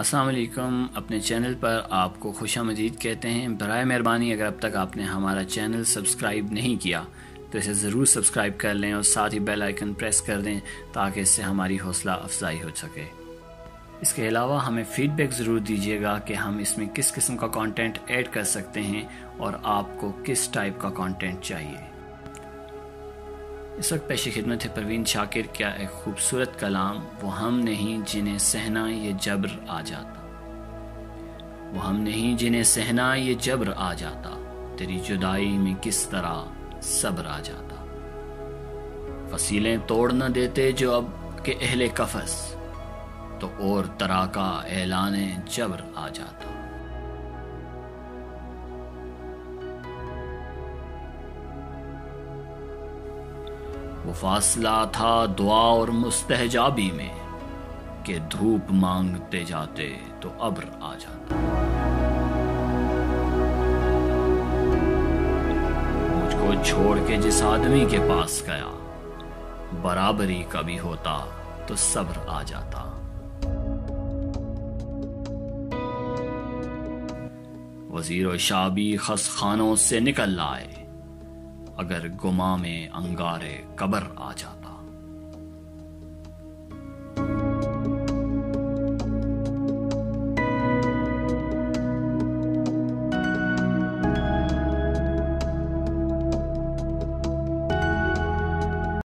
अस्सलाम वालेकुम। अपने चैनल पर आपको खुशामदीद कहते हैं। बराए मेहरबानी अगर अब तक आपने हमारा चैनल सब्सक्राइब नहीं किया तो इसे ज़रूर सब्सक्राइब कर लें और साथ ही बेल आइकन प्रेस कर दें ताकि इससे हमारी हौसला अफजाई हो सके। इसके अलावा हमें फ़ीडबैक ज़रूर दीजिएगा कि हम इसमें किस किस्म का कंटेंट ऐड कर सकते हैं और आपको किस टाइप का कंटेंट चाहिए। इस वक्त पेश खिदमत है परवीन शाकिर का एक खूबसूरत कलाम। वो हम नहीं जिन्हें सहना ये जब्र आ जाता, वो हम नहीं जिन्हें सहना ये जब्र आ जाता, तेरी जुदाई में किस तरह सब्र आ जाता। फसीलें तोड़ न देते जो अब के अहले कफस, तो और तरह का ऐलाने जब्र आ जाता। वो फासला था दुआ और मुस्तहजाबी में कि धूप मांगते जाते तो अब्र आ जाता। मुझको छोड़ के जिस आदमी के पास गया, बराबरी का भी होता तो सब्र आ जाता। वजीर शाबी खस खानों से निकल आए, अगर गुमा में अंगारे कब्र आ जाता।